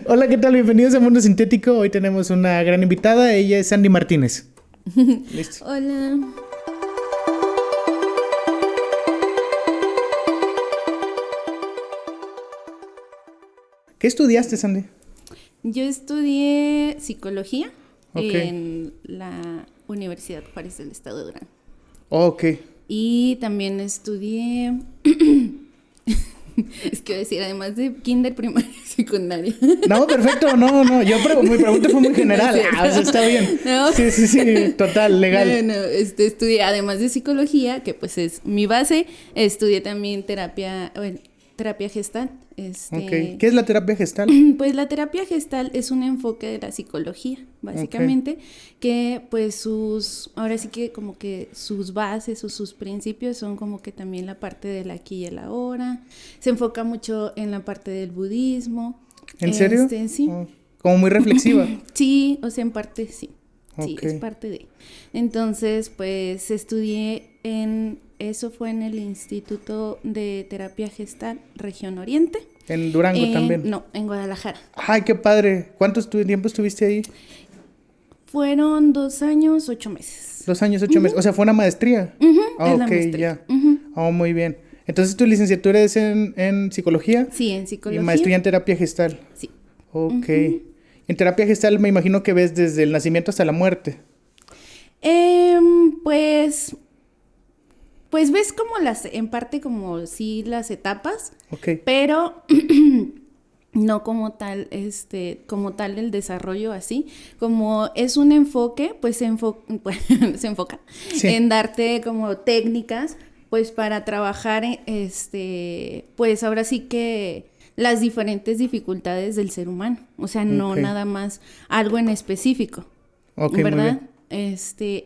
Hola, ¿qué tal? Bienvenidos a Mundo Sintético. Hoy tenemos una gran invitada. Ella es Sandy Martínez. Listo. Hola. ¿Qué estudiaste, Sandy? Yo estudié psicología en la Universidad Juárez del Estado de Durango. Ok. Y también estudié... Es que voy a decir, además de kinder, primaria y secundaria. No, perfecto, no. Mi pregunta fue muy general. O sea, está bien. No. Sí, total, legal. No, estudié, además de psicología, que pues es mi base, estudié también terapia gestal. Okay. ¿Qué es la terapia gestal? Pues la terapia gestal es un enfoque de la psicología, básicamente, que pues ahora sí que como que sus bases o sus principios son como que también la parte del aquí y el ahora, se enfoca mucho en la parte del budismo. ¿En serio? Sí. Como muy reflexiva. Sí, o sea, en parte sí. Okay. Sí, es parte de. Entonces, pues estudié eso fue en el Instituto de Terapia Gestal Región Oriente. ¿En Durango también? No, en Guadalajara. Ay, qué padre. ¿Cuánto tiempo estuviste ahí? Fueron 2 años, 8 meses. 2 años, 8 meses. O sea, fue una maestría. Es la maestría. Ya. Muy bien. Entonces, ¿tu licenciatura es en psicología? Sí, en psicología. Y maestría en terapia gestal. Sí. Ok. En terapia gestal me imagino que ves desde el nacimiento hasta la muerte. Pues ves como en parte como sí las etapas. Ok. Pero no como tal, como tal el desarrollo así. Como es un enfoque, pues se enfoca Sí. en darte como técnicas, pues para trabajar, pues ahora sí que las diferentes dificultades del ser humano. O sea, no nada más algo en específico. Ok, ¿verdad? muy bien.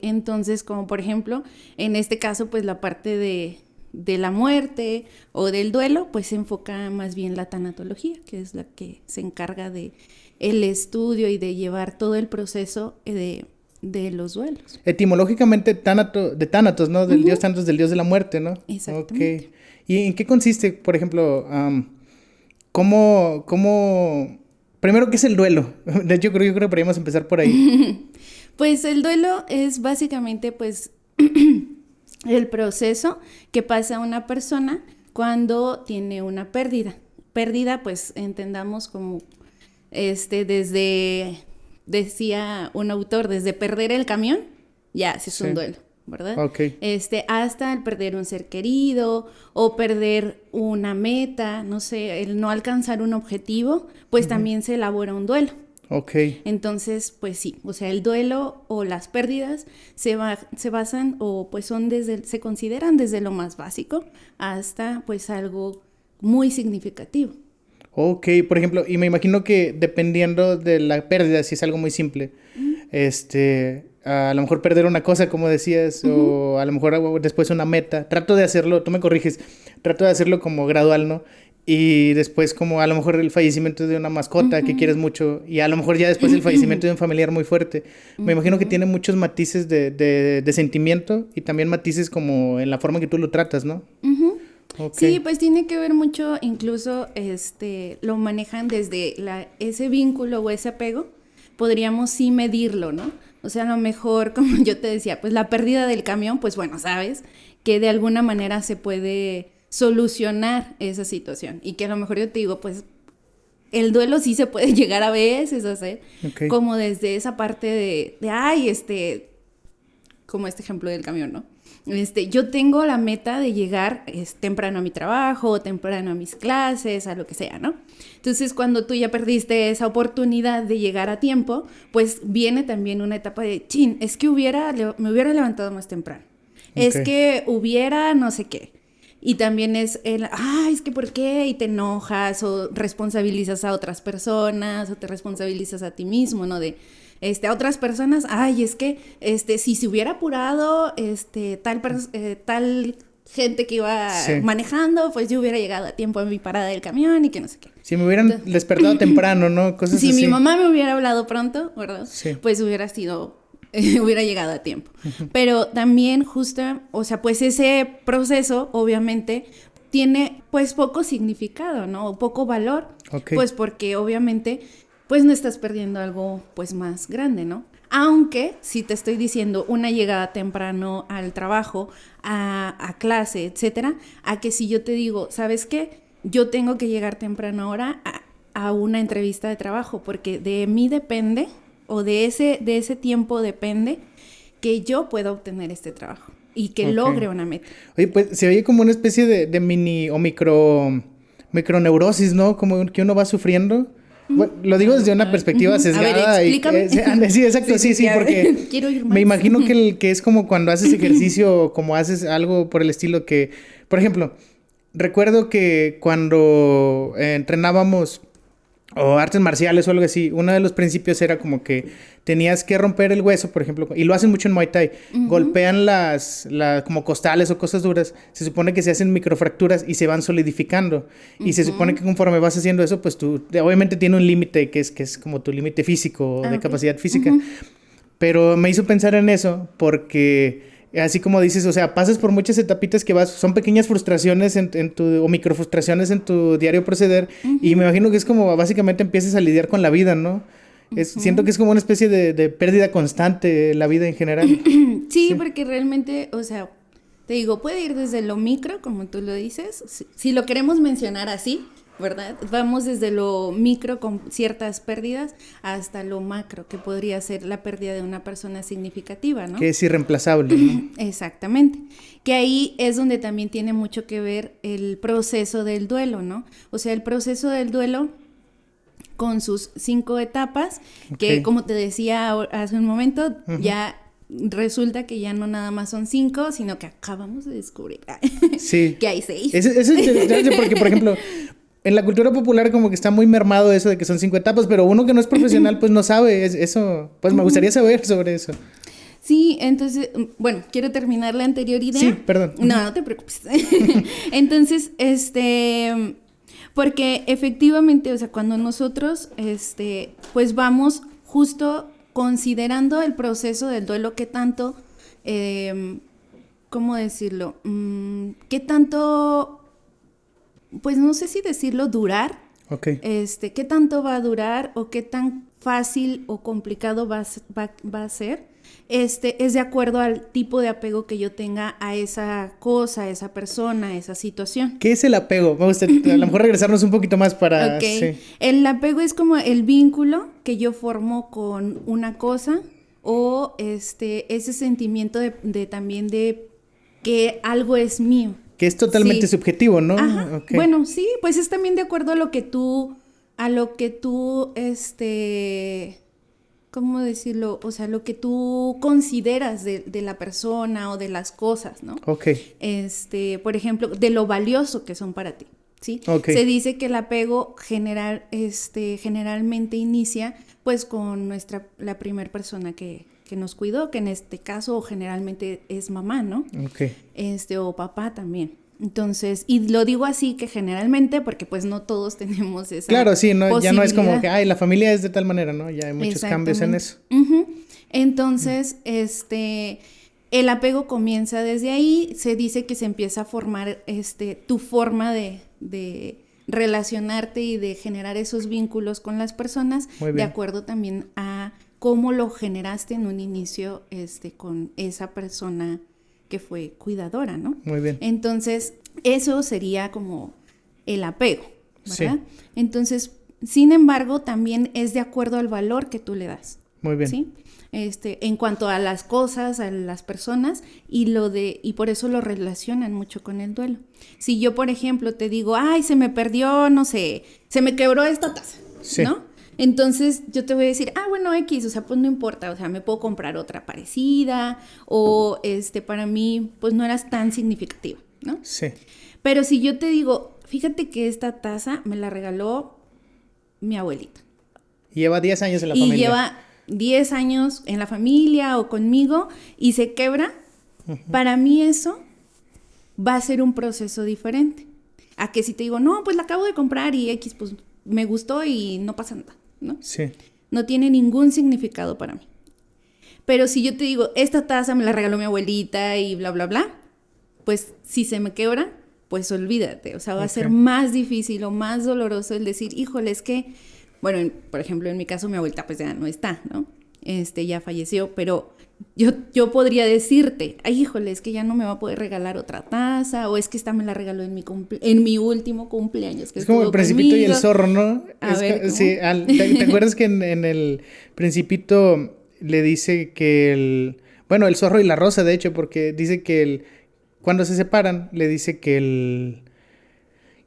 Entonces, como por ejemplo, en este caso, pues la parte de la muerte o del duelo, pues se enfoca más bien la tanatología, que es la que se encarga de el estudio y de llevar todo el proceso de los duelos. Etimológicamente, de Thanatos, ¿no? Del dios Thanatos, del dios de la muerte, ¿no? Exactamente. Ok. ¿Y en qué consiste, por ejemplo, cómo... Primero, ¿qué es el duelo? De hecho, yo creo que podríamos empezar por ahí. Pues el duelo es básicamente, pues, el proceso que pasa una persona cuando tiene una pérdida. Pérdida, pues, entendamos como, decía un autor, desde perder el camión, ya, ese es un duelo, ¿verdad? Ok. Hasta el perder un ser querido o perder una meta, no sé, el no alcanzar un objetivo, pues también se elabora un duelo. Ok. Entonces, pues sí, o sea, el duelo o las pérdidas se basan o pues se consideran desde lo más básico hasta pues algo muy significativo. Ok, por ejemplo, y me imagino que dependiendo de la pérdida, si es algo muy simple, a lo mejor perder una cosa, como decías, o a lo mejor después una meta. Trato de hacerlo, tú me corriges, trato de hacerlo como gradual, ¿no? Y después como a lo mejor el fallecimiento de una mascota que quieres mucho, y a lo mejor ya después el fallecimiento de un familiar muy fuerte. Me imagino que tiene muchos matices de sentimiento y también matices como en la forma que tú lo tratas, ¿no? Okay. Sí, pues tiene que ver mucho, incluso lo manejan desde ese vínculo o ese apego, podríamos sí medirlo, ¿no? O sea, a lo mejor, como yo te decía, pues la pérdida del camión, pues bueno, sabes que de alguna manera se puede solucionar esa situación y que a lo mejor yo te digo, pues el duelo sí se puede llegar a veces a hacer, como desde esa parte de como este ejemplo del camión, ¿no? Yo tengo la meta de llegar temprano a mi trabajo, temprano a mis clases, a lo que sea, ¿no? Entonces, cuando tú ya perdiste esa oportunidad de llegar a tiempo, pues viene también una etapa de, chin, es que me hubiera levantado más temprano. Es que hubiera no sé qué. Y también es es que ¿por qué? Y te enojas o responsabilizas a otras personas o te responsabilizas a ti mismo, ¿no? De a otras personas, es que si se hubiera apurado tal gente que iba manejando, pues yo hubiera llegado a tiempo a mi parada del camión y que no sé qué. Si me hubieran despertado temprano, ¿no? Cosas si así. Mi mamá me hubiera hablado pronto, ¿verdad? Sí. Pues hubiera llegado a tiempo. Pero también justo, o sea, pues ese proceso obviamente tiene pues poco significado, ¿no? O poco valor, Ok. pues porque obviamente pues no estás perdiendo algo pues más grande, ¿no? Aunque si te estoy diciendo una llegada temprano al trabajo, a clase, etcétera, a que si yo te digo, ¿sabes qué? Yo tengo que llegar temprano ahora a una entrevista de trabajo, porque de mí depende, o de ese tiempo depende, que yo pueda obtener este trabajo y que Ok. logre una meta. Oye, pues se oye como una especie de mini o microneurosis, ¿no? Como que uno va sufriendo. Bueno, lo digo desde una perspectiva A ver, sesgada. explícame. Sí, exacto, sí, a ver, porque quiero ir más. me imagino que es como cuando haces ejercicio, como haces algo por el estilo que, por ejemplo, recuerdo que cuando entrenábamos o artes marciales o algo así, uno de los principios era como que tenías que romper el hueso, por ejemplo, y lo hacen mucho en Muay Thai, golpean las como costales o cosas duras, se supone que se hacen microfracturas y se van solidificando, y se supone que conforme vas haciendo eso, pues tú, obviamente tiene un límite que es como tu límite físico, de Ok. capacidad física, pero me hizo pensar en eso porque así como dices, o sea, pasas por muchas etapitas que vas, son pequeñas frustraciones en tu, o microfrustraciones en tu diario proceder, y me imagino que es como básicamente empiezas a lidiar con la vida, ¿no? Siento que es como una especie de pérdida constante la vida en general. Sí, Sí. porque realmente, o sea, te digo, puede ir desde lo micro, como tú lo dices, si lo queremos mencionar así, ¿verdad? Vamos desde lo micro con ciertas pérdidas hasta lo macro, que podría ser la pérdida de una persona significativa, ¿no? Que es irreemplazable, ¿no? Exactamente. Que ahí es donde también tiene mucho que ver el proceso del duelo, ¿no? O sea, el proceso del duelo con sus 5 etapas, que Ok. como te decía hace un momento, ya resulta que ya no nada más son 5, sino que acabamos de descubrir Sí. que hay 6. Eso es interesante porque, por ejemplo, en la cultura popular como que está muy mermado eso de que son 5 etapas, pero uno que no es profesional pues no sabe eso. Pues me gustaría saber sobre eso. Sí, entonces, bueno, quiero terminar la anterior idea. Sí, perdón. No, no te preocupes. Entonces, porque efectivamente, o sea, cuando nosotros, pues vamos justo considerando el proceso del duelo, qué tanto, ¿cómo decirlo? ¿Qué tanto, pues no sé si decirlo, durar? Ok. ¿Qué tanto va a durar o qué tan fácil o complicado va a ser? Es de acuerdo al tipo de apego que yo tenga a esa cosa, a esa persona, a esa situación. ¿Qué es el apego? Me gustaría a lo mejor regresarnos un poquito más para... Ok. Sí. El apego es como el vínculo que yo formo con una cosa o ese sentimiento de también de que algo es mío. Que es totalmente Sí. subjetivo, ¿no? Ajá. Ok. Bueno, sí, pues es también de acuerdo a lo que tú, ¿cómo decirlo? O sea, lo que tú consideras de la persona o de las cosas, ¿no? Ok. Por ejemplo, de lo valioso que son para ti, ¿sí? Ok. Se dice que el apego generalmente inicia, pues, con la primera persona que nos cuidó, que en este caso generalmente es mamá, ¿no? Ok. O papá también. Entonces, y lo digo así que generalmente porque pues no todos tenemos esa Claro, sí, no, ya no es como posibilidad. que, ay, la familia es de tal manera, ¿no? Ya hay muchos cambios en eso. Ujú. Entonces, el apego comienza desde ahí, se dice que se empieza a formar tu forma de relacionarte y de generar esos vínculos con las personas, Muy de bien. acuerdo también a cómo lo generaste en un inicio con esa persona que fue cuidadora, ¿no? Muy bien. Entonces, eso sería como el apego, ¿verdad? Sí. Entonces, sin embargo, también es de acuerdo al valor que tú le das. Muy bien. ¿Sí? En cuanto a las cosas, a las personas, y por eso lo relacionan mucho con el duelo. Si yo, por ejemplo, te digo, ay, se me perdió, no sé, se me quebró esta taza, Sí. ¿no? Entonces yo te voy a decir, bueno, X, o sea, pues no importa, o sea, me puedo comprar otra parecida, o para mí, pues no eras tan significativa, ¿no? Sí. Pero si yo te digo, fíjate que esta taza me la regaló mi abuelita. Lleva 10 años en la Y familia. lleva 10 años en la familia o conmigo y se quebra, para mí eso va a ser un proceso diferente. A que si te digo, no, pues la acabo de comprar y X, pues me gustó y no pasa nada, ¿no? Sí. No tiene ningún significado para mí. Pero si yo te digo, esta taza me la regaló mi abuelita y bla, bla, bla, pues si se me quebra, pues olvídate, o sea, va a ser Ok. más difícil o más doloroso el decir, híjole, es que, bueno, por ejemplo, en mi caso mi abuelita pues ya no está, ¿no? Ya falleció, pero yo podría decirte, ay, híjole, es que ya no me va a poder regalar otra taza, o es que esta me la regaló en mi último cumpleaños, que Es como el estuvo Principito y el conmigo. zorro, ¿no? A ver, ¿cómo? Sí, ¿te acuerdas que en el Principito le dice que bueno, el zorro y la rosa, de hecho, porque dice que cuando se separan, le dice que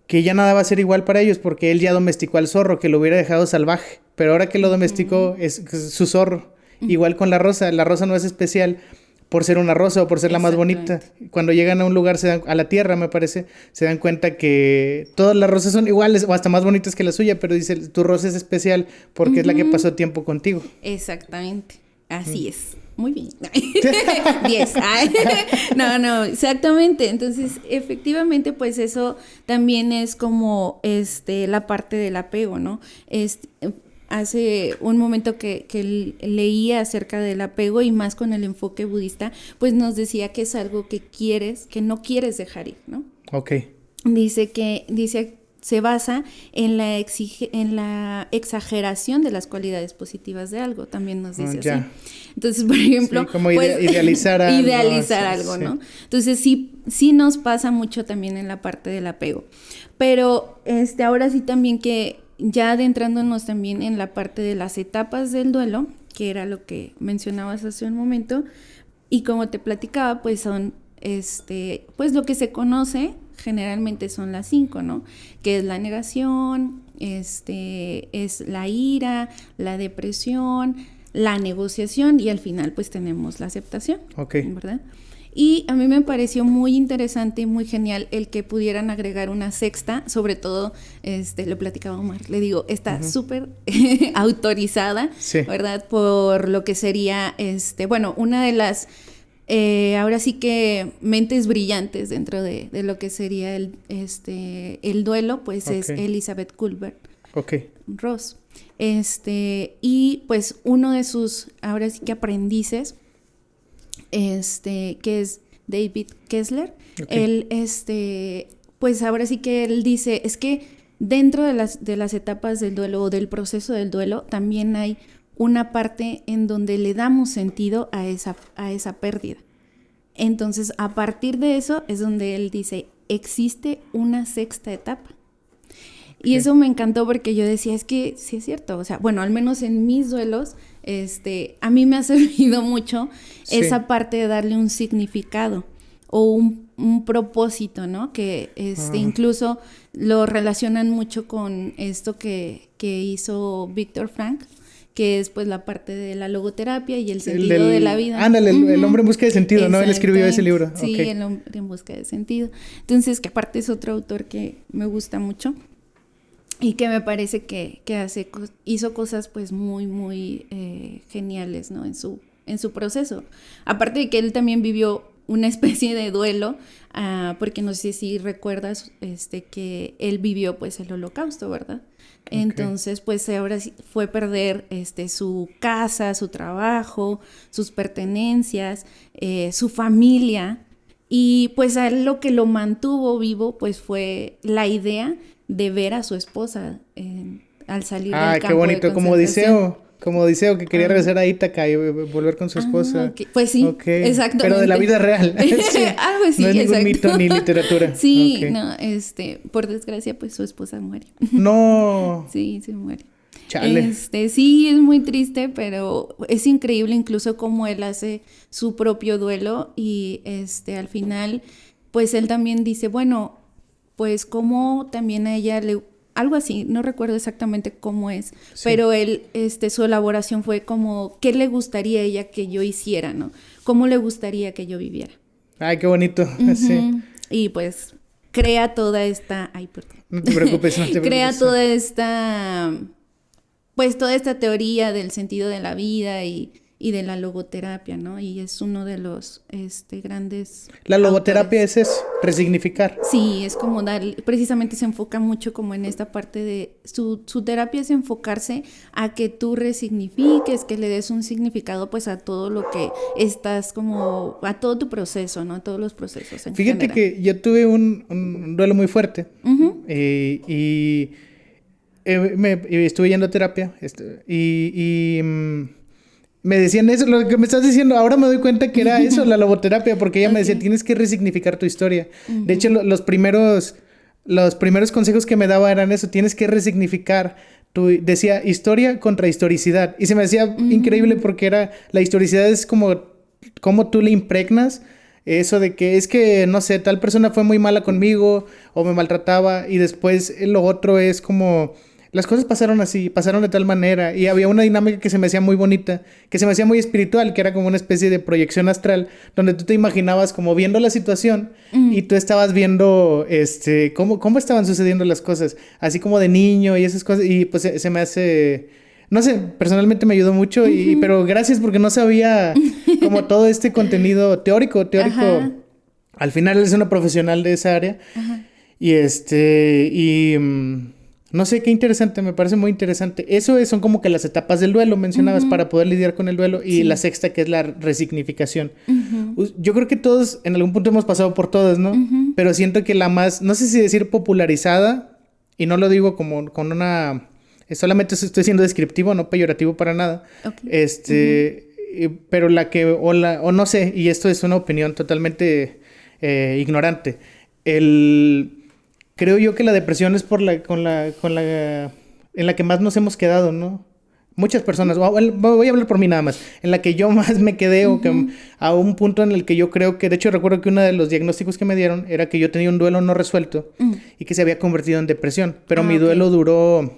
ya nada va a ser igual para ellos porque él ya domesticó al zorro, que lo hubiera dejado salvaje, pero ahora que lo domesticó es su zorro. Igual con la rosa no es especial por ser una rosa o por ser la más bonita. Exactamente. Cuando llegan a un lugar, a la tierra, me parece, se dan cuenta que todas las rosas son iguales o hasta más bonitas que la suya, pero dice, tu rosa es especial porque es la que pasó tiempo contigo. Exactamente, así es. Muy bien. 10. Ay. No, exactamente. Entonces, efectivamente, pues eso también es como la parte del apego, ¿no? Hace un momento que leía acerca del apego y más con el enfoque budista, pues nos decía que es algo que no quieres dejar ir, ¿no? Ok. Dice se basa en la exageración de las cualidades positivas de algo, también nos dice así. Entonces, por ejemplo, sí, como idealizar algo. Idealizar algo, sí. ¿No? Entonces, sí nos pasa mucho también en la parte del apego. Pero ahora sí también que ya adentrándonos también en la parte de las etapas del duelo, que era lo que mencionabas hace un momento, y como te platicaba, pues son pues lo que se conoce generalmente son las 5, ¿no? Que es la negación, es la ira, la depresión, la negociación y al final pues tenemos la aceptación, ¿verdad? Y a mí me pareció muy interesante y muy genial el que pudieran agregar una sexta, sobre todo, lo platicaba Omar, le digo, está súper autorizada, sí, ¿verdad? Por lo que sería, bueno, una de las ahora sí que mentes brillantes dentro de lo que sería el duelo, pues es Elizabeth Kubler-Ross. Y pues uno de sus, ahora sí que aprendices, que es David Kessler, él, pues ahora sí que él dice, es que dentro de las etapas del duelo o del proceso del duelo, también hay una parte en donde le damos sentido a esa pérdida. Entonces, a partir de eso es donde él dice, existe una sexta etapa. Y eso me encantó porque yo decía, es que sí es cierto, o sea, bueno, al menos en mis duelos, a mí me ha servido mucho esa parte de darle un significado o un propósito, ¿no? Que incluso lo relacionan mucho con esto que hizo Viktor Frankl, que es pues la parte de la logoterapia y el sentido de la vida. Ándale, el hombre en busca de sentido, ¿no? Él escribió ese libro. Sí, el hombre en busca de sentido. Entonces, que aparte es otro autor que me gusta mucho y que me parece que hizo cosas pues muy, muy geniales, ¿no? En su proceso. Aparte de que él también vivió una especie de duelo, porque no sé si recuerdas que él vivió pues el Holocausto, ¿verdad? Entonces, pues ahora sí fue perder su casa, su trabajo, sus pertenencias, su familia, y pues a él lo que lo mantuvo vivo pues fue la idea de ver a su esposa al salir del campo de concentración. Qué bonito, como Odiseo que quería regresar a Ítaca y volver con su esposa. Pues sí, exactamente. Pero de la vida real. Sí. Algo así, no es ningún mito ni literatura. Sí, no, por desgracia, pues su esposa muere. No. Sí, se muere. Chale. Sí, es muy triste, pero es increíble incluso cómo él hace su propio duelo y al final, pues él también dice, bueno, pues como también a ella algo así, no recuerdo exactamente cómo es, sí, pero él, su elaboración fue como, ¿qué le gustaría a ella que yo hiciera, no? ¿Cómo le gustaría que yo viviera? Ay, qué bonito, sí. Y pues crea toda esta, perdón. No te preocupes, no te preocupes. Crea toda esta, pues toda esta teoría del sentido de la vida y y de la logoterapia, ¿no? Y es uno de los grandes La logoterapia autores. es eso, resignificar. Sí, es como precisamente se enfoca mucho como en esta parte de, su terapia es enfocarse a que tú resignifiques, que le des un significado pues a todo lo que estás como, a todo tu proceso, ¿no? A todos los procesos en Fíjate general. que yo tuve un duelo muy fuerte Ujú. y estuve yendo a terapia me decían eso, lo que me estás diciendo, ahora me doy cuenta que era eso, la logoterapia, porque ella me decía, Ok. tienes que resignificar tu historia. De hecho, Ujú. los primeros consejos que me daba eran eso, tienes que resignificar decía historia contra historicidad. Y se me hacía increíble Mm. porque la historicidad es como tú le impregnas eso de que es que, no sé, tal persona fue muy mala conmigo o me maltrataba y después lo otro es como las cosas pasaron así, pasaron de tal manera y había una dinámica que se me hacía muy bonita, que se me hacía muy espiritual, que era como una especie de proyección astral, donde tú te imaginabas como viendo la situación y Mm. tú estabas viendo cómo estaban sucediendo las cosas, así como de niño y esas cosas, y pues se me hace, no sé, personalmente me ayudó mucho, Ujú. pero gracias porque no sabía como todo este contenido teórico. Ajá, Al final es una profesional de esa área ajá. y no sé, qué interesante, me parece muy interesante. Son como que las etapas del duelo mencionabas Ujú. para poder lidiar con el duelo y la Sí. sexta que es la resignificación. Ujú. Yo creo que todos en algún punto hemos pasado por todas, ¿no? Ujú. Pero siento que la más, no sé si decir popularizada, y no lo digo como con una, solamente estoy siendo descriptivo, no peyorativo para nada. Ok. Ujú. Pero o no sé, y esto es una opinión totalmente ignorante. Creo yo que la depresión es en la que más nos hemos quedado, ¿no? Muchas personas, voy a hablar por mí nada más, en la que yo más me quedé Ujú. a un punto en el que yo creo que, de hecho recuerdo que uno de los diagnósticos que me dieron era que yo tenía un duelo no resuelto Mm. y que se había convertido en depresión, pero Ah, mi ok. duelo duró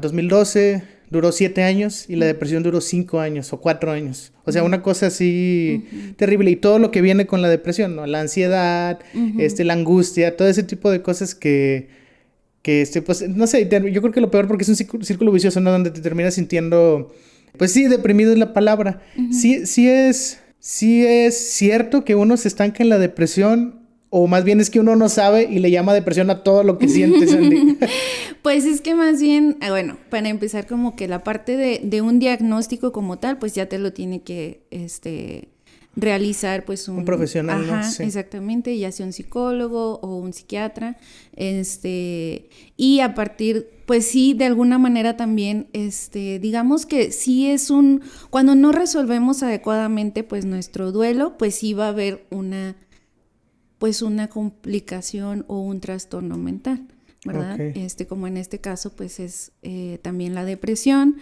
2012, duró 7 años y la Mm. depresión duró 5 años o 4 años. O sea, una cosa así Ujú. terrible. Y todo lo que viene con la depresión, ¿no? La ansiedad, Ujú. la angustia, todo ese tipo de cosas pues, no sé, yo creo que lo peor porque es un círculo vicioso, ¿no? Donde te terminas sintiendo, pues sí, deprimido es la palabra. Ujú. Sí es cierto que uno se estanca en la depresión, o más bien es que uno no sabe y le llama depresión a todo lo que siente, Sandy. Pues es que más bien, bueno, para empezar como que la parte de un diagnóstico como tal, pues ya te lo tiene que realizar pues Un profesional, ¿no? ajá, Sí. exactamente, ya sea un psicólogo o un psiquiatra, y a partir, pues sí, de alguna manera también, digamos que sí cuando no resolvemos adecuadamente pues nuestro duelo, pues sí va a haber una complicación o un trastorno mental, ¿verdad? Ok. Como en este caso, pues es también la depresión,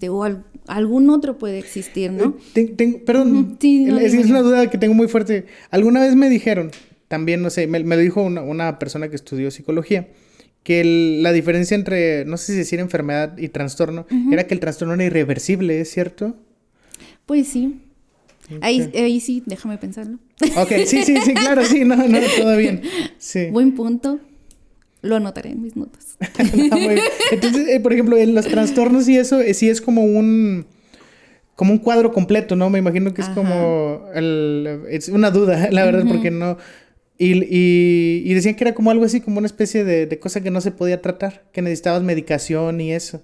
o algún otro puede existir, ¿no? Ujú. Perdón, Sí, no, es dime, una dime. duda que tengo muy fuerte. Alguna vez me dijeron, también, no sé, me lo dijo una persona que estudió psicología, que la diferencia entre, no sé si decir enfermedad y trastorno, Ujú. era que el trastorno era irreversible, ¿es cierto? Pues sí, Ok. ahí sí, déjame pensarlo. Ok, sí, sí, sí, claro, sí, no, no, todo bien. Sí. Buen punto, lo anotaré en mis notas. No, muy bien. Entonces, por ejemplo, en los trastornos y eso, sí es como un cuadro completo, ¿no? Me imagino que es Ajá. es una duda, la verdad, porque Ujú. no. Y decían que era como algo así, como una especie de cosa que no se podía tratar, que necesitabas medicación y eso.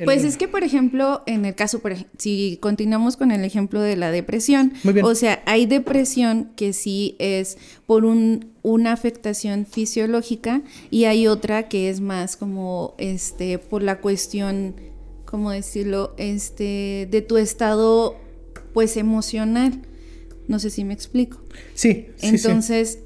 Pues es que, por ejemplo, en el caso, si continuamos con el ejemplo de la depresión, Muy bien. o sea, hay depresión que sí es por una afectación fisiológica y hay otra que es más como, por la cuestión, ¿cómo decirlo? De tu estado, pues, emocional. No sé si me explico. Sí, sí, sí. Entonces,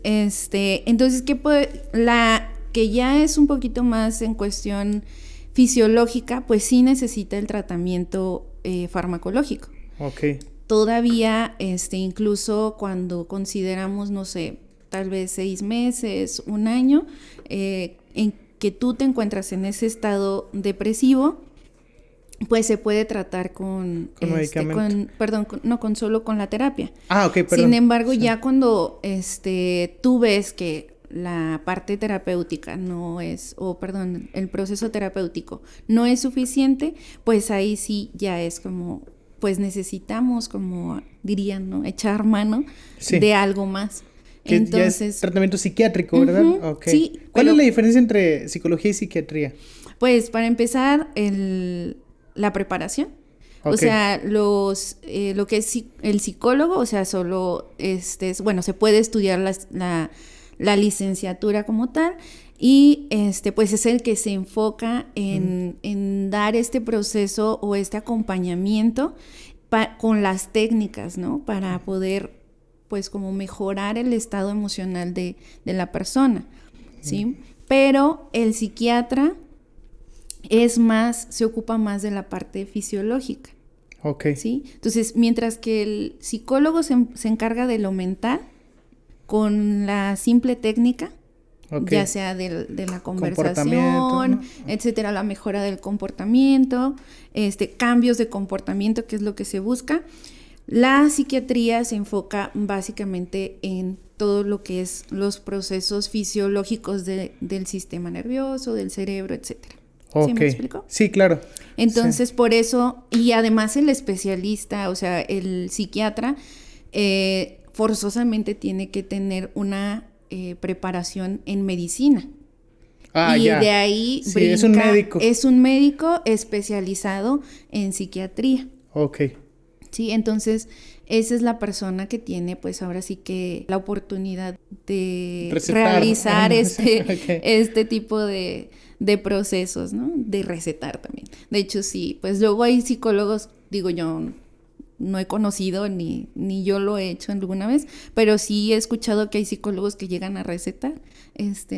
la que ya es un poquito más en cuestión fisiológica, pues sí necesita el tratamiento farmacológico. Ok. Todavía, incluso cuando consideramos, no sé, tal vez 6 meses, un año, en que tú te encuentras en ese estado depresivo, pues se puede tratar Con medicamento. no solo con la terapia. Ah, ok, Sin perdón. embargo, Sí. ya cuando tú ves que la parte terapéutica no es, el proceso terapéutico no es suficiente, pues ahí sí ya es como pues necesitamos, como dirían, ¿no? Echar mano Sí. de algo más. Que ya es Entonces, tratamiento psiquiátrico, ¿verdad? Ok. sí, ¿Cuál pero- es la diferencia entre psicología y psiquiatría? pues para empezar, la preparación. O Ok. sea, lo que es el psicólogo, o sea, solo, bueno, se puede estudiar la licenciatura como tal, y pues es el que se enfoca en dar este proceso o este acompañamiento con las técnicas, ¿no? Para poder, pues, como mejorar el estado emocional de la persona, ¿sí? Pero el psiquiatra se ocupa más de la parte fisiológica, Ok. ¿sí? Entonces, mientras que el psicólogo se encarga de lo mental con la simple técnica, Ok. ya sea de la Comportamiento, conversación, ¿no? etcétera, la mejora del comportamiento, cambios de comportamiento, que es lo que se busca. La psiquiatría se enfoca básicamente en todo lo que es los procesos fisiológicos del sistema nervioso, del cerebro, etcétera. ¿Sí Ok. me explico? Sí, claro. Entonces, Sí. por eso, y además el especialista, o sea, el psiquiatra, forzosamente tiene que tener una preparación en medicina. Ah, Y ya. de ahí Sí, brinca, es un médico. es un médico especializado en psiquiatría. Ok. Sí, entonces esa es la persona que tiene, pues ahora sí que la oportunidad de Recetar. realizar Ok. este tipo de procesos, ¿no? De recetar también. De hecho, sí, pues luego hay psicólogos, digo yo, no he conocido ni yo lo he hecho alguna vez, pero sí he escuchado que hay psicólogos que llegan a recetar.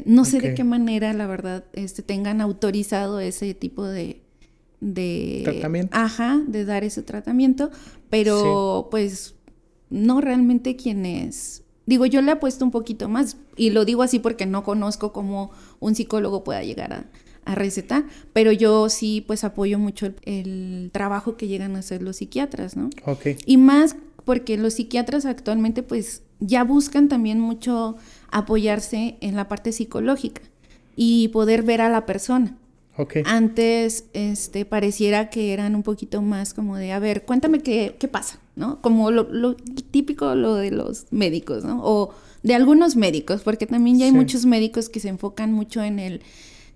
No sé de Ok. qué manera, la verdad, tengan autorizado ese tipo de Tratamiento. de dar ese tratamiento, pero pues no realmente quienes, digo, yo le apuesto un poquito más, y lo digo así porque no conozco cómo un psicólogo pueda llegar a recetar, pero yo sí pues apoyo mucho el trabajo que llegan a hacer los psiquiatras, ¿no? Ok. Y más porque los psiquiatras actualmente pues ya buscan también mucho apoyarse en la parte psicológica y poder ver a la persona. Ok. Antes, pareciera que eran un poquito más como de, a ver, cuéntame qué pasa, ¿no? Como lo típico, lo de los médicos, ¿no? O de algunos médicos, porque también ya hay Sí. muchos médicos que se enfocan mucho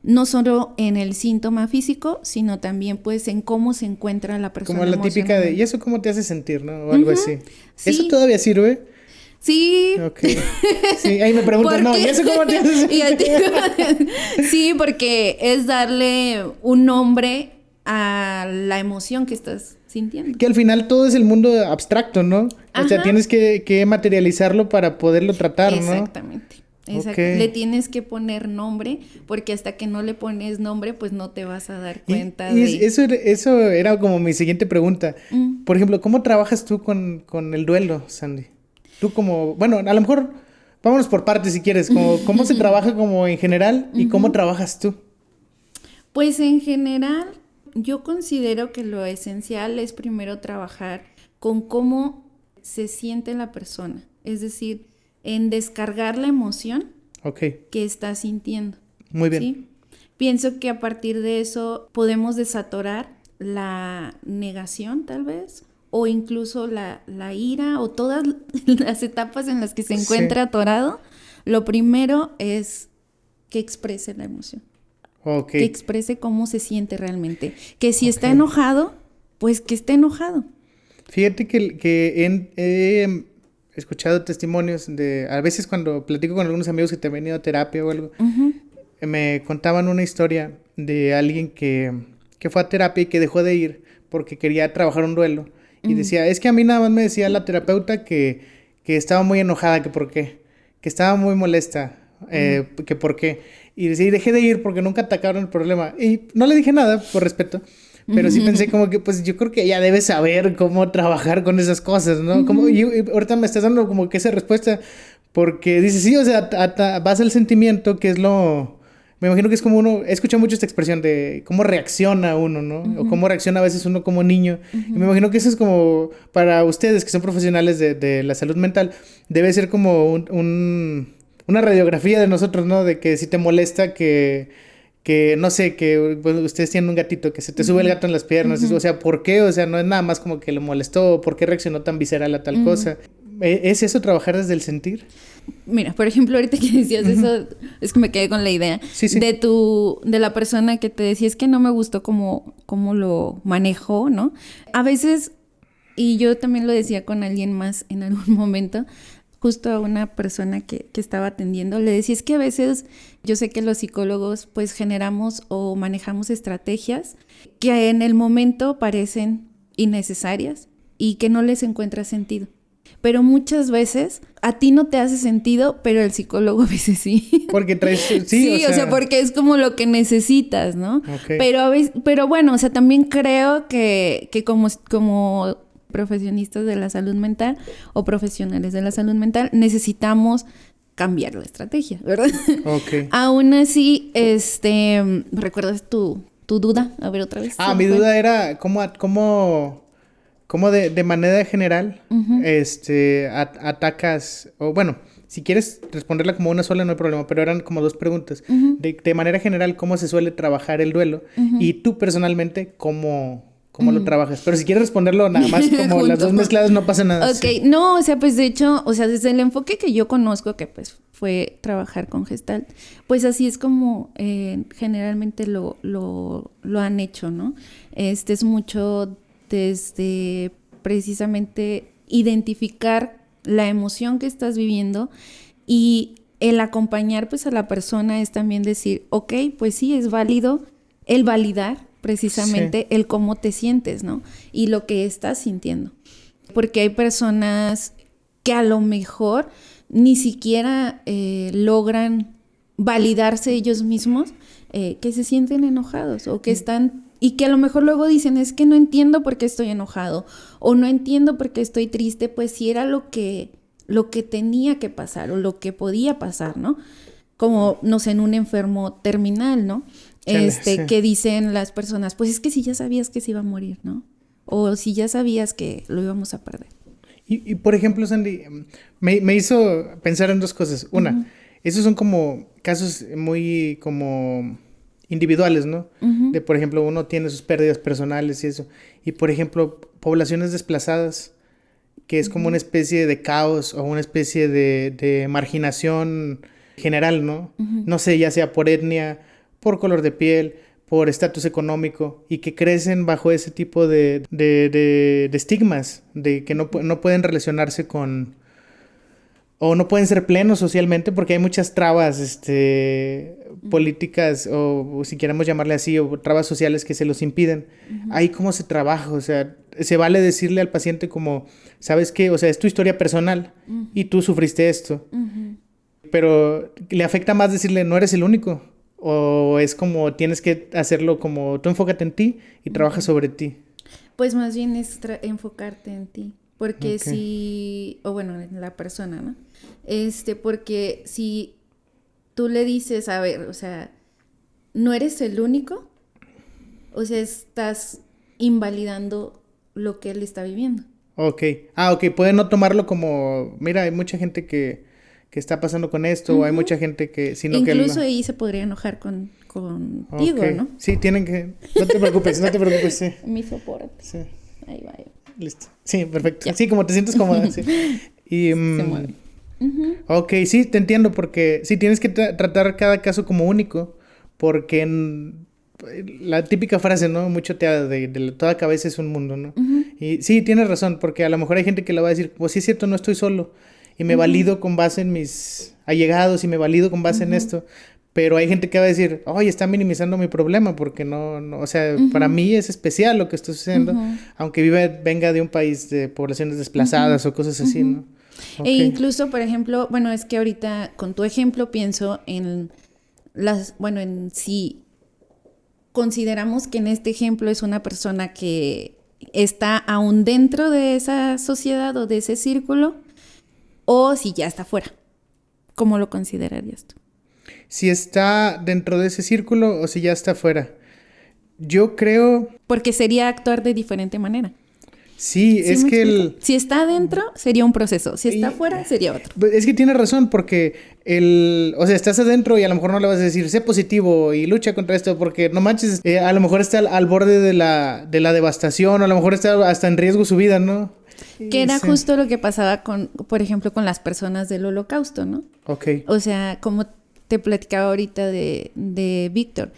no solo en el síntoma físico, sino también pues en cómo se encuentra la persona Como la típica de, ¿y emocionalmente. eso cómo te hace sentir, no? O algo así. ¿Eso Sí. todavía sirve? Sí. Ok. Sí, ahí me preguntas, ¿Por no, qué? ¿y eso cómo te hace Y a ti- sentir? Sí, porque es darle un nombre a la emoción que estás sintiendo. Que al final todo es el mundo abstracto, ¿no? O sea, Ajá. tienes que materializarlo para poderlo tratar, ¿no? Exactamente. Ok. Le tienes que poner nombre, porque hasta que no le pones nombre, pues no te vas a dar cuenta de... Eso era como mi siguiente pregunta. Por ejemplo, ¿cómo trabajas tú con el duelo, Sandy? Tú como, bueno, a lo mejor vámonos por partes si quieres, como cómo se trabaja como en general y cómo trabajas tú. Pues en general, yo considero que lo esencial es primero trabajar con cómo se siente la persona. Es decir, en descargar la emoción Ok, que está sintiendo. muy bien. ¿Sí? Pienso que a partir de eso podemos desatorar la negación, tal vez, o incluso la ira, o todas las etapas en las que se encuentra Sí. atorado. Lo primero es que exprese la emoción, Ok. que exprese cómo se siente realmente. Que si está Ok. enojado, pues que esté enojado. Fíjate que he escuchado testimonios de, a veces cuando platico con algunos amigos que te han venido a terapia o algo, me contaban una historia de alguien que fue a terapia y que dejó de ir porque quería trabajar un duelo. Y decía, es que a mí nada más me decía la terapeuta que estaba muy enojada, que por qué, que estaba muy molesta, que por qué. Y decía, y dejé de ir porque nunca atacaron el problema. Y no le dije nada, por respeto. Pero sí pensé como que, pues yo creo que ella debe saber cómo trabajar con esas cosas, ¿no? Como, y ahorita me estás dando como que esa respuesta, porque dices, sí, o sea, vas al sentimiento, que es lo... Me imagino que es como uno, he escuchado mucho esta expresión de cómo reacciona uno, ¿no? O cómo reacciona a veces uno como niño. Y me imagino que eso es como, para ustedes que son profesionales de la salud mental, debe ser como una radiografía de nosotros, ¿no? De que si te molesta que que no sé, que bueno, ustedes tienen un gatito, que se te sube el gato en las piernas, o sea, ¿por qué? O sea, no es nada más como que le molestó, ¿por qué reaccionó tan visceral a tal cosa? ¿Es eso trabajar desde el sentir? Mira, por ejemplo, ahorita que decías eso, es que me quedé con la idea Sí. de la persona que te decía, es que no me gustó cómo lo manejó, ¿no? A veces, y yo también lo decía con alguien más en algún momento, justo a una persona que estaba atendiendo, le decía, es que a veces yo sé que los psicólogos pues generamos o manejamos estrategias que en el momento parecen innecesarias y que no les encuentra sentido. Pero muchas veces a ti no te hace sentido, pero el psicólogo a veces sí. Porque traes... Sí, o sea, porque es como lo que necesitas, ¿no? Okay. Pero bueno, o sea, también creo que como profesionistas de la salud mental o profesionales de la salud mental necesitamos cambiar la estrategia, ¿verdad? Okay. Aún así, ¿recuerdas tu duda? A ver, otra vez. Mi duda era cómo de manera general atacas, o bueno, si quieres responderla como una sola no hay problema, pero eran como dos preguntas. De manera general, ¿cómo se suele trabajar el duelo? Y tú personalmente, ¿cómo lo trabajas? Pero si quieres responderlo nada más como las dos mezcladas, no pasa nada. Ok, sí. No, o sea, pues de hecho, o sea, desde el enfoque que yo conozco, que pues fue trabajar con Gestalt, pues así es como generalmente lo han hecho, ¿no? Es mucho desde precisamente identificar la emoción que estás viviendo y el acompañar pues a la persona es también decir, ok, pues sí, es válido el validar precisamente el cómo te sientes, ¿no? Y lo que estás sintiendo. Porque hay personas que a lo mejor ni siquiera logran validarse ellos mismos, que se sienten enojados o que están... Y que a lo mejor luego dicen, es que no entiendo por qué estoy enojado o no entiendo por qué estoy triste, pues si era lo que tenía que pasar o lo que podía pasar, ¿no? Como, no sé, en un enfermo terminal, ¿no? Que dicen las personas, pues es que si ya sabías que se iba a morir, ¿no? O si ya sabías que lo íbamos a perder. Y por ejemplo, Sandy, me hizo pensar en dos cosas. Una, esos son como casos muy como individuales, ¿no? De, por ejemplo, uno tiene sus pérdidas personales y eso. Y, por ejemplo, poblaciones desplazadas, que es como una especie de caos o una especie de marginación general, ¿no? No sé, ya sea por etnia, por color de piel, por estatus económico, y que crecen bajo ese tipo de estigmas, de que no pueden relacionarse con... o no pueden ser plenos socialmente porque hay muchas trabas políticas o si queremos llamarle así, o trabas sociales que se los impiden. Ahí cómo se trabaja, o sea, se vale decirle al paciente como, ¿sabes qué? O sea, es tu historia personal y tú sufriste esto. Pero le afecta más decirle, no eres el único. O es como, tienes que hacerlo como, tú enfócate en ti y trabaja sobre ti. Pues más bien es enfocarte en ti. Porque si, o bueno, en la persona, ¿no? Porque si tú le dices, a ver, o sea, no eres el único, o sea, estás invalidando lo que él está viviendo. Ok. Puede no tomarlo como, mira, hay mucha gente que está pasando con esto, o hay mucha gente que... sino incluso que ahí se podría enojar contigo, ¿no? Sí, tienen que... No te preocupes, sí. Mi soporte. Sí. Ahí va. Listo. Sí, perfecto. Sí, como te sientes cómoda, sí. Y... se mueve. Ok, sí, te entiendo, porque sí, tienes que tratar cada caso como único, porque la típica frase, ¿no? Mucho de toda cabeza es un mundo, ¿no? Y sí, tienes razón, porque a lo mejor hay gente que le va a decir, pues sí es cierto, no estoy solo, y me valido con base en mis allegados, y me valido con base en esto, pero hay gente que va a decir, oye, está minimizando mi problema, porque no, o sea, para mí es especial lo que está sucediendo, aunque venga de un país de poblaciones desplazadas o cosas así, ¿no? E incluso, por ejemplo, bueno, es que ahorita con tu ejemplo pienso en en si consideramos que en este ejemplo es una persona que está aún dentro de esa sociedad o de ese círculo, o si ya está fuera. ¿Cómo lo considerarías tú? Si está dentro de ese círculo o si ya está fuera. Yo creo... Porque sería actuar de diferente manera. Sí, ¿Sí es me que explico? Si está adentro, sería un proceso. Si está afuera, sería otro. Es que tienes razón, porque o sea, estás adentro y a lo mejor no le vas a decir, sé positivo y lucha contra esto, porque no manches, a lo mejor está al borde de la devastación, o a lo mejor está hasta en riesgo su vida, ¿no? Que era Sí. justo lo que pasaba con, por ejemplo, con las personas del Holocausto, ¿no? Ok. O sea, como te platicaba ahorita de Víctor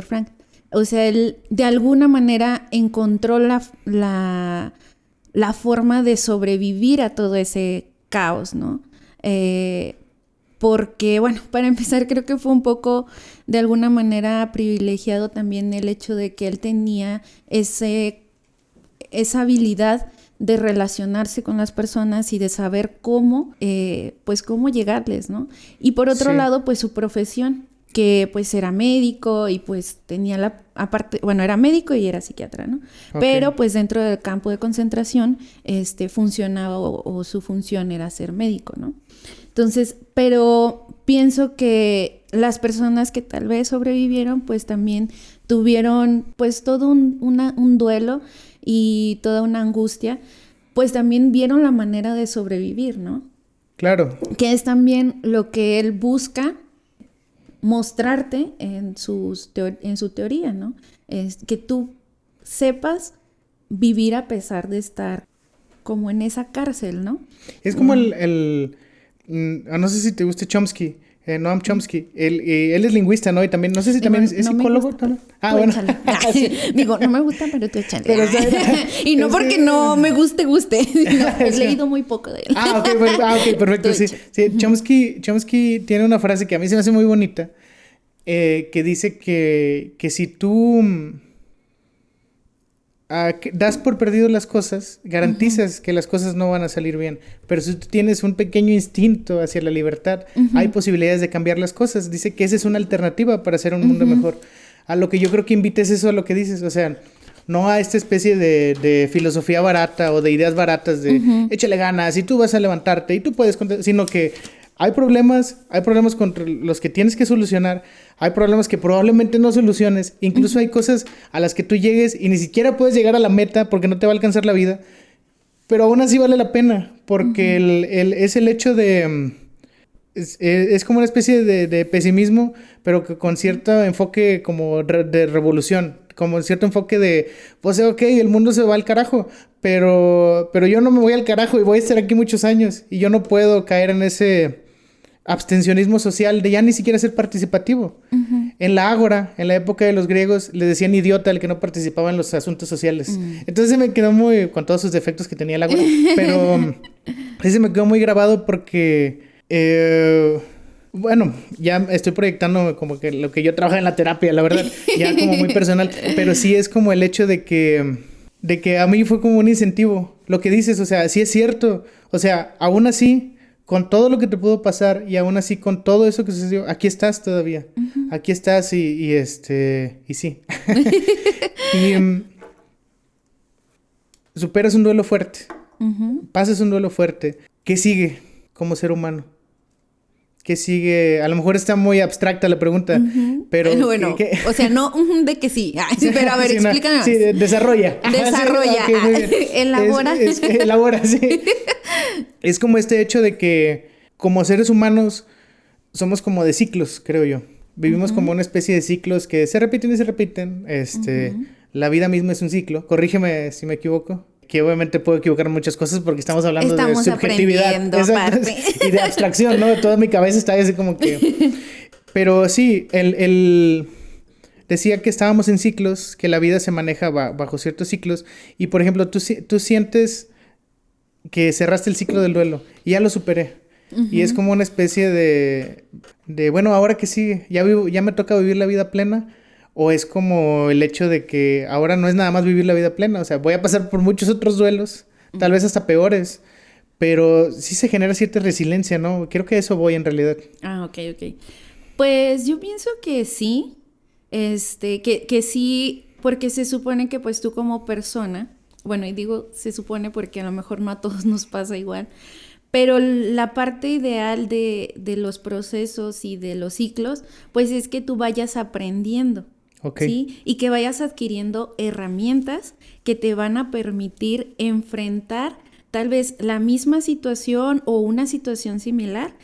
Frank. O sea, él de alguna manera encontró la forma de sobrevivir a todo ese caos, ¿no? Porque, bueno, para empezar, creo que fue un poco, de alguna manera, privilegiado también el hecho de que él tenía esa habilidad de relacionarse con las personas y de saber cómo, pues cómo llegarles, ¿no? Y por otro lado, pues su profesión, que pues era médico y pues tenía aparte, bueno, era médico y era psiquiatra, ¿no? Okay. Pero pues dentro del campo de concentración, funcionaba o su función era ser médico, ¿no? Entonces, pero pienso que las personas que tal vez sobrevivieron, pues también tuvieron pues todo un duelo y toda una angustia, pues también vieron la manera de sobrevivir, ¿no? Claro. Que es también lo que él busca mostrarte en su teoría, ¿no? Es que tú sepas vivir a pesar de estar como en esa cárcel, ¿no? Es como no sé si te guste Chomsky. Noam Chomsky, él es lingüista, ¿no? Y también, no sé si también es psicólogo. Gusta, ah, bueno. Sí. Digo, no me gusta, pero tú échale. Pero, y no porque no me guste. No, he leído muy poco de él. Ok, perfecto. Sí. Chomsky tiene una frase que a mí se me hace muy bonita, que dice que si tú das por perdido las cosas, garantizas que las cosas no van a salir bien. Pero si tú tienes un pequeño instinto hacia la libertad, hay posibilidades de cambiar las cosas. Dice que esa es una alternativa para hacer un mundo mejor. A lo que yo creo que invites eso a lo que dices, o sea, no a esta especie de filosofía barata o de ideas baratas de échale ganas y tú vas a levantarte y tú puedes, sino que hay problemas contra los que tienes que solucionar, hay problemas que probablemente no soluciones, incluso hay cosas a las que tú llegues y ni siquiera puedes llegar a la meta porque no te va a alcanzar la vida, pero aún así vale la pena, porque es el hecho de... Es como una especie de pesimismo, pero que con cierto enfoque como de revolución, como cierto enfoque de, pues ok, el mundo se va al carajo, pero yo no me voy al carajo y voy a estar aquí muchos años y yo no puedo caer en ese abstencionismo social de ya ni siquiera ser participativo. En la Ágora, en la época de los griegos, le decían idiota al que no participaba en los asuntos sociales. Entonces se me quedó muy, con todos sus defectos que tenía el Ágora, pero sí se me quedó muy grabado porque... bueno, ya estoy proyectando como que lo que yo trabajo en la terapia, la verdad, ya como muy personal, pero sí es como el hecho de que a mí fue como un incentivo, lo que dices, o sea, sí es cierto, o sea, aún así, con todo lo que te pudo pasar y aún así con todo eso que sucedió, aquí estás todavía, aquí estás y sí, y superas un duelo fuerte, pasas un duelo fuerte, ¿qué sigue como ser humano? ¿Qué sigue? A lo mejor está muy abstracta la pregunta, pero... Bueno, o sea, no de que sí. Pero a ver, explícanos. Sí, desarrolla. Desarrolla. Sí, okay, Elabora. Elabora, sí. Es como este hecho de que como seres humanos somos como de ciclos, creo yo. Vivimos como una especie de ciclos que se repiten y se repiten. La vida misma es un ciclo. Corrígeme si me equivoco. Que obviamente puedo equivocar en muchas cosas porque estamos hablando de subjetividad y de abstracción, ¿no? Toda mi cabeza está así como que... Pero sí, él decía que estábamos en ciclos, que la vida se maneja bajo ciertos ciclos. Y, por ejemplo, tú sientes que cerraste el ciclo del duelo y ya lo superé. Y es como una especie de bueno, ¿ahora qué sigue? ¿Ya me toca vivir la vida plena? ¿O es como el hecho de que ahora no es nada más vivir la vida plena? O sea, voy a pasar por muchos otros duelos, tal vez hasta peores, pero sí se genera cierta resiliencia, ¿no? Creo que a eso voy en realidad. Ok. Pues yo pienso que sí, que sí, porque se supone que pues tú como persona, bueno, y digo se supone porque a lo mejor no a todos nos pasa igual, pero la parte ideal de los procesos y de los ciclos, pues es que tú vayas aprendiendo. Ok. ¿sí? Y que vayas adquiriendo herramientas que te van a permitir enfrentar tal vez la misma situación o una situación similar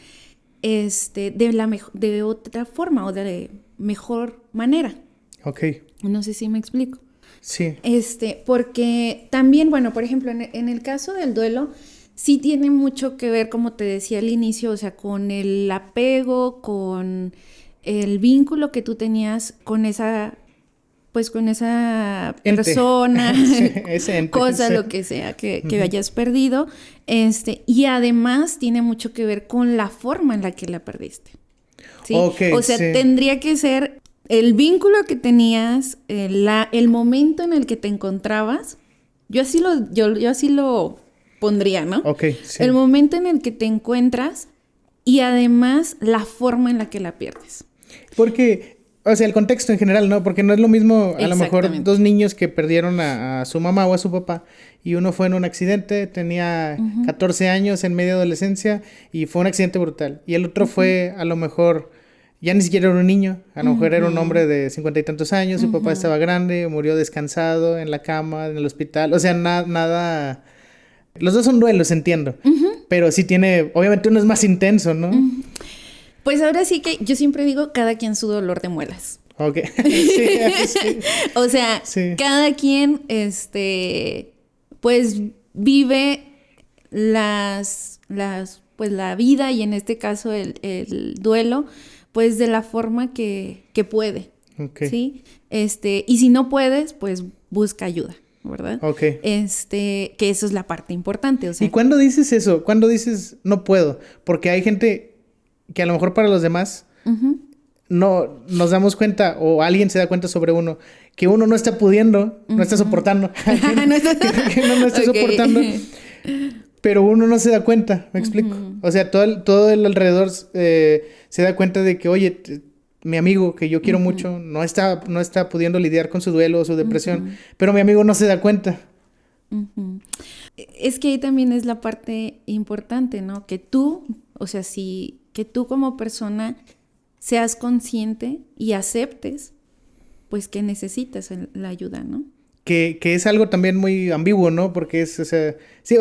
de otra forma o de mejor manera. Ok. No sé si me explico. Sí. Porque también, bueno, por ejemplo, en el caso del duelo, sí tiene mucho que ver, como te decía al inicio, o sea, con el apego, con el vínculo que tú tenías con esa Ente. persona, Sí, ese ente, cosa, sí. lo que sea que hayas perdido. Y además tiene mucho que ver con la forma en la que la perdiste. ¿Sí? Ok, O sea, sí. tendría que ser el vínculo que tenías, el momento en el que te encontrabas. Yo así lo pondría, ¿no? Ok, sí. El momento en el que te encuentras y además la forma en la que la pierdes. Porque, o sea, el contexto en general, ¿no? Porque no es lo mismo, a lo mejor, Exactamente. dos niños que perdieron a su mamá o a su papá, y uno fue en un accidente, tenía 14 años en media adolescencia, y fue un accidente brutal. Y el otro fue, a lo mejor, ya ni siquiera era un niño, a lo mejor era un hombre de 50 y tantos años, su papá estaba grande, murió descansado en la cama, en el hospital, o sea, nada... Los dos son duelos, entiendo, pero sí tiene, obviamente uno es más intenso, ¿no? Pues ahora sí que yo siempre digo, cada quien su dolor de muelas. Ok, sí, sí. O sea, Sí. cada quien, pues vive pues la vida y en este caso el duelo, pues de la forma que puede, Ok. ¿sí? Y si no puedes, pues busca ayuda, ¿verdad? Ok. Que eso es la parte importante, o sea. ¿Y cuándo dices eso? ¿Cuándo dices no puedo? Porque hay gente que a lo mejor para los demás no nos damos cuenta o alguien se da cuenta sobre uno que uno no está pudiendo, no está soportando, que uno no está Ok. soportando, pero uno no se da cuenta, ¿me explico? O sea, todo el alrededor se da cuenta de que, oye, mi amigo que yo quiero mucho no está pudiendo lidiar con su duelo o su depresión, pero mi amigo no se da cuenta. Es que ahí también es la parte importante, ¿no? Que tú, o sea, que tú como persona seas consciente y aceptes, pues que necesitas la ayuda, ¿no? Que es algo también muy ambiguo, ¿no? Porque es, o sea, sí,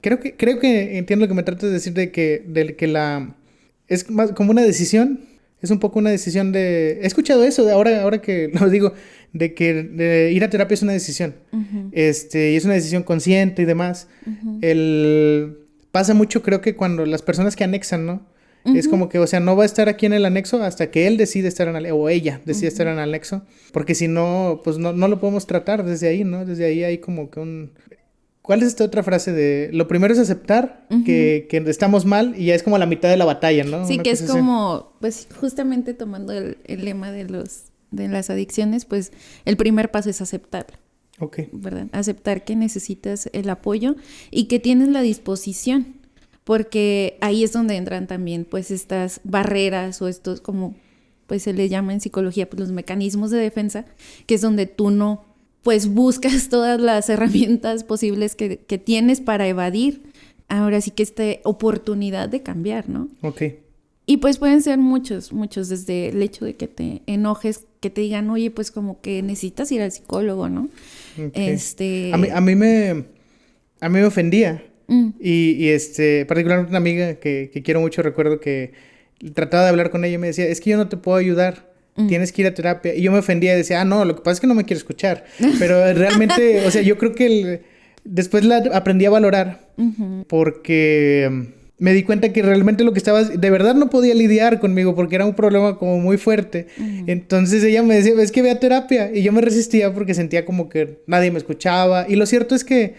creo que entiendo lo que me tratas de decir de que es más como una decisión, es un poco una decisión he escuchado eso, ahora que lo digo, de ir a terapia es una decisión, y es una decisión consciente y demás. Pasa mucho, creo que cuando las personas que anexan, ¿no? Es como que, o sea, no va a estar aquí en el anexo hasta que él decide estar o ella decide estar en el anexo, porque si no, pues no lo podemos tratar desde ahí, ¿no? Desde ahí hay como que ¿Cuál es esta otra frase de lo primero es aceptar que estamos mal y ya es como la mitad de la batalla, ¿no? Sí, Una que es cosa así. como, pues justamente tomando el lema de las adicciones, pues el primer paso es aceptarlo. Ok. ¿Verdad? Aceptar que necesitas el apoyo y que tienes la disposición, porque ahí es donde entran también pues estas barreras o estos como pues se les llama en psicología pues los mecanismos de defensa, que es donde tú no pues buscas todas las herramientas posibles que tienes para evadir ahora sí que esta oportunidad de cambiar, ¿no? Ok. Y pues pueden ser muchos, desde el hecho de que te enojes, que te digan, oye, pues como que necesitas ir al psicólogo, ¿no? Okay. A mí me ofendía. Y particularmente una amiga que quiero mucho, recuerdo que trataba de hablar con ella y me decía, es que yo no te puedo ayudar, tienes que ir a terapia. Y yo me ofendía y decía, no, lo que pasa es que no me quiere escuchar. Pero realmente, o sea, yo creo que después la aprendí a valorar porque me di cuenta que realmente lo que estaba, de verdad no podía lidiar conmigo porque era un problema como muy fuerte. Entonces ella me decía, es que ve a terapia. Y yo me resistía porque sentía como que nadie me escuchaba. Y lo cierto es que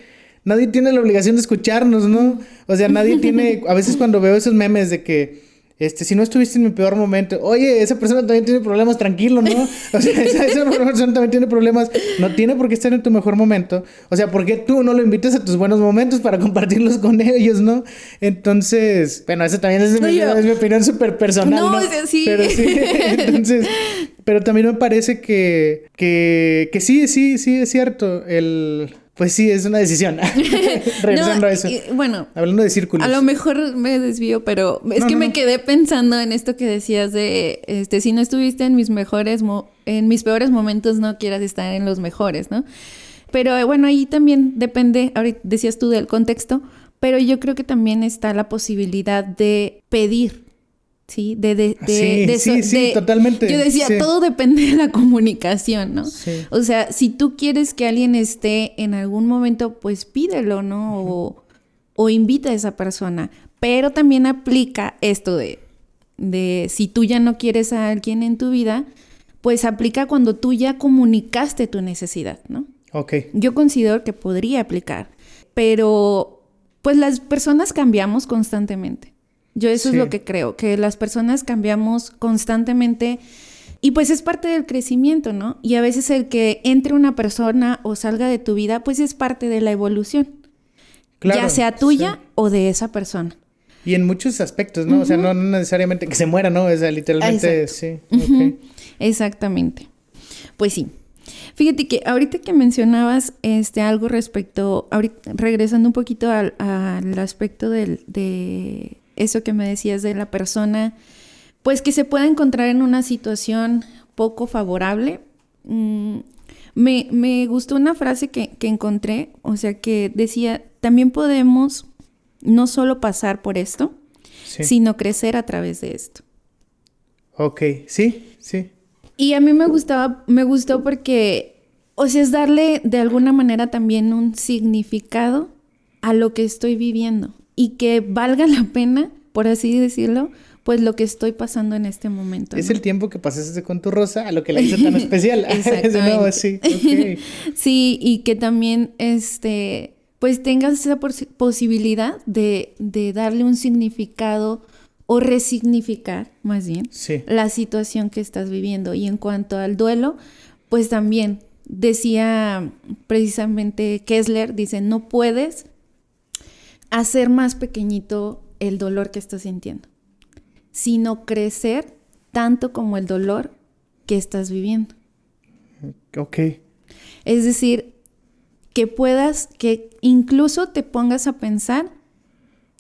nadie tiene la obligación de escucharnos, ¿no? O sea, nadie tiene, a veces cuando veo esos memes de que, si no estuviste en mi peor momento, oye, esa persona también tiene problemas, tranquilo, ¿no? O sea, esa persona también tiene problemas, no tiene por qué estar en tu mejor momento. O sea, ¿por qué tú no lo invitas a tus buenos momentos para compartirlos con ellos, no? Entonces, bueno, esa también es mi opinión súper personal, ¿no? No, sí. Pero sí, entonces, pero también me parece que sí, es cierto, Pues sí, es una decisión. Regresando No, a eso. Bueno, Hablando de círculos. a lo mejor me desvío, pero es que me quedé pensando en esto que decías de, si no estuviste en mis en mis peores momentos, no quieras estar en los mejores, ¿no? Pero bueno, ahí también depende, ahorita decías tú del contexto, pero yo creo que también está la posibilidad de pedir, ¿sí? Sí, totalmente. Yo decía, sí. todo depende de la comunicación, ¿no? Sí. O sea, si tú quieres que alguien esté en algún momento, pues pídelo, ¿no? O invita a esa persona. Pero también aplica esto de si tú ya no quieres a alguien en tu vida, pues aplica cuando tú ya comunicaste tu necesidad, ¿no? Ok. Yo considero que podría aplicar, pero pues las personas cambiamos constantemente. Yo eso es lo que creo, que las personas cambiamos constantemente y pues es parte del crecimiento, ¿no? Y a veces el que entre una persona o salga de tu vida, pues es parte de la evolución, Claro, ya sea tuya o de esa persona. Y en muchos aspectos, ¿no? O sea, no necesariamente que se muera, ¿no? O sea, literalmente, sí. Okay. Exactamente. Pues sí. Fíjate que ahorita que mencionabas algo respecto, regresando un poquito al aspecto de eso que me decías de la persona, pues que se pueda encontrar en una situación poco favorable. Me gustó una frase que encontré, o sea, que decía, también podemos no solo pasar por esto, sino crecer a través de esto. Ok, sí. Y a mí me gustó porque, o sea, es darle de alguna manera también un significado a lo que estoy viviendo y que valga la pena, por así decirlo, pues lo que estoy pasando en este momento. Es ¿no? el tiempo que pasaste con tu rosa a lo que la hizo tan especial. Exactamente. No, sí, okay. Sí, y que también, pues tengas esa posibilidad de darle un significado o resignificar, más bien, la situación que estás viviendo. Y en cuanto al duelo, pues también decía precisamente Kessler, dice, no puedes hacer más pequeñito el dolor que estás sintiendo, sino crecer tanto como el dolor que estás viviendo. Ok. Es decir, que incluso te pongas a pensar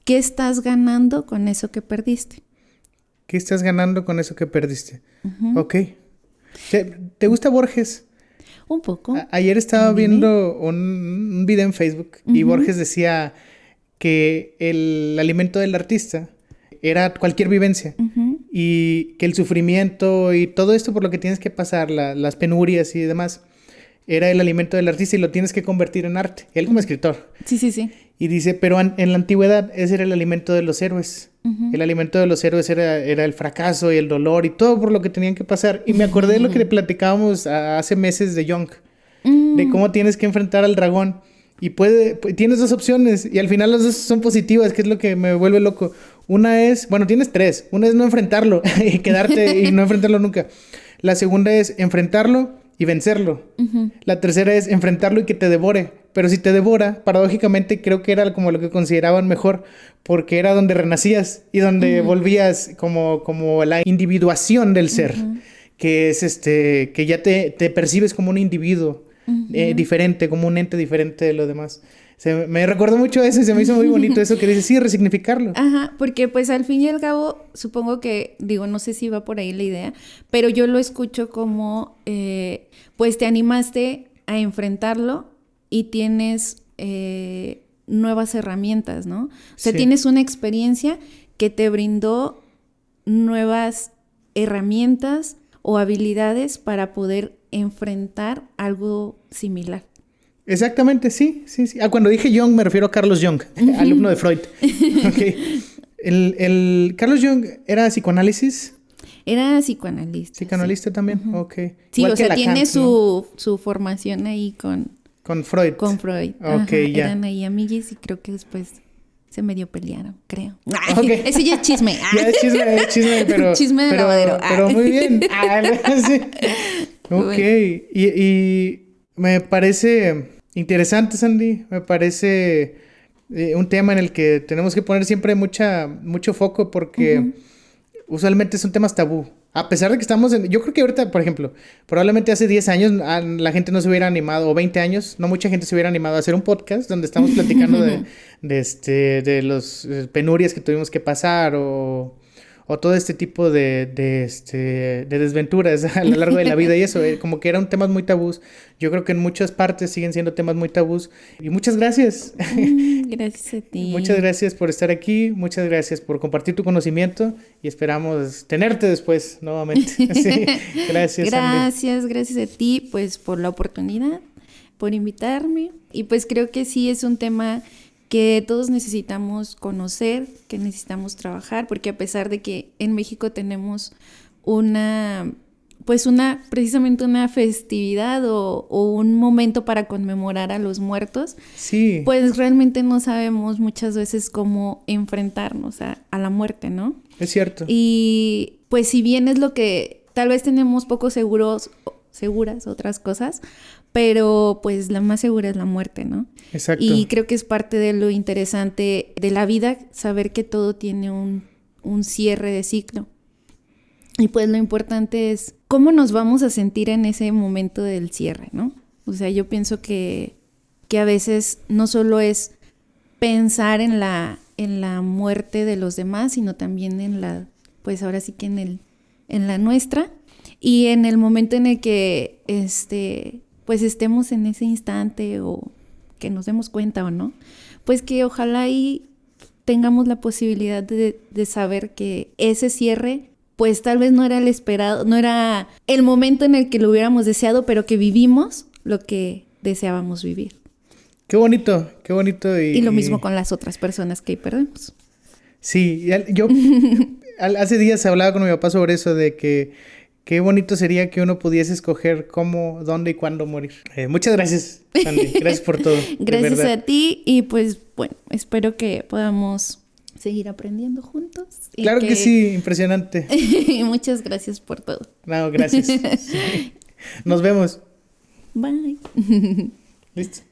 qué estás ganando con eso que perdiste. ¿Qué estás ganando con eso que perdiste? Ok. ¿Te gusta Borges? Un poco. Ayer estaba viendo un video en Facebook y Borges decía que el alimento del artista era cualquier vivencia y que el sufrimiento y todo esto por lo que tienes que pasar, las penurias y demás, era el alimento del artista y lo tienes que convertir en arte. Él como escritor. Sí. Y dice, pero en la antigüedad ese era el alimento de los héroes. El alimento de los héroes era el fracaso y el dolor y todo por lo que tenían que pasar. Y me acordé de lo que platicábamos hace meses de Jung, de cómo tienes que enfrentar al dragón. Y tienes dos opciones y al final las dos son positivas, que es lo que me vuelve loco. Una es, bueno, tienes tres. Una es no enfrentarlo y quedarte y no enfrentarlo nunca. La segunda es enfrentarlo y vencerlo. La tercera es enfrentarlo y que te devore. Pero si te devora, paradójicamente creo que era como lo que consideraban mejor, porque era donde renacías y donde volvías como la individuación del ser, que es que ya te percibes como un individuo diferente, como un ente diferente de lo demás. Me recordó mucho eso y se me hizo muy bonito eso que dices, sí, resignificarlo. Ajá, porque pues al fin y al cabo, supongo que, no sé si va por ahí la idea, pero yo lo escucho como, pues te animaste a enfrentarlo y tienes nuevas herramientas, ¿no? O sea, tienes una experiencia que te brindó nuevas herramientas o habilidades para poder enfrentar algo similar. Exactamente, sí. Cuando dije Jung me refiero a Carlos Jung, alumno de Freud. Okay. El Carlos Jung era psicoanálisis. Era psicoanalista. Psicoanalista también, ok. Sí, igual o sea, Lacan, tiene ¿no? su formación ahí con Freud. Con Freud. Ok, ya. Eran ahí amiguis y creo que después se medio pelearon, creo. Okay. Ese ya es chisme. Ya es chisme, pero... Chisme de lavadero. Pero muy bien. Sí. Ok. Bueno. Y me parece interesante, Sandy. Me parece un tema en el que tenemos que poner siempre mucho foco porque usualmente son temas tabú. A pesar de que estamos en... Yo creo que ahorita, por ejemplo, probablemente hace 10 años la gente no se hubiera animado, o 20 años, no mucha gente se hubiera animado a hacer un podcast donde estamos platicando de los penurias que tuvimos que pasar o todo este tipo de desventuras a lo largo de la vida y eso, como que eran temas muy tabús. Yo creo que en muchas partes siguen siendo temas muy tabús. Y muchas gracias. Gracias a ti. Muchas gracias por estar aquí, muchas gracias por compartir tu conocimiento y esperamos tenerte después nuevamente. Sí, gracias. Gracias a ti pues por la oportunidad, por invitarme y pues creo que sí es un tema que todos necesitamos conocer, que necesitamos trabajar, porque a pesar de que en México tenemos precisamente una festividad o un momento para conmemorar a los muertos, sí, pues realmente no sabemos muchas veces cómo enfrentarnos a la muerte, ¿no? Es cierto. Y pues si bien es lo que tal vez tenemos poco seguras otras cosas, pero pues la más segura es la muerte, ¿no? Exacto. Y creo que es parte de lo interesante de la vida, saber que todo tiene un cierre de ciclo. Y pues lo importante es cómo nos vamos a sentir en ese momento del cierre, ¿no? O sea, yo pienso que a veces no solo es pensar en la muerte de los demás, sino también pues ahora sí que en la nuestra. Y en el momento en el que pues estemos en ese instante o que nos demos cuenta o no, pues que ojalá ahí tengamos la posibilidad de saber que ese cierre pues tal vez no era el esperado, no era el momento en el que lo hubiéramos deseado, pero que vivimos lo que deseábamos vivir. Qué bonito. Y lo mismo con las otras personas que perdemos. Sí, yo hace días hablaba con mi papá sobre eso, de que qué bonito sería que uno pudiese escoger cómo, dónde y cuándo morir. Muchas gracias, Sandy. Gracias por todo. Gracias a ti y pues bueno, espero que podamos seguir aprendiendo juntos. Claro que sí, impresionante. Muchas gracias por todo. No, gracias. Sí. Nos vemos. Bye. Listo.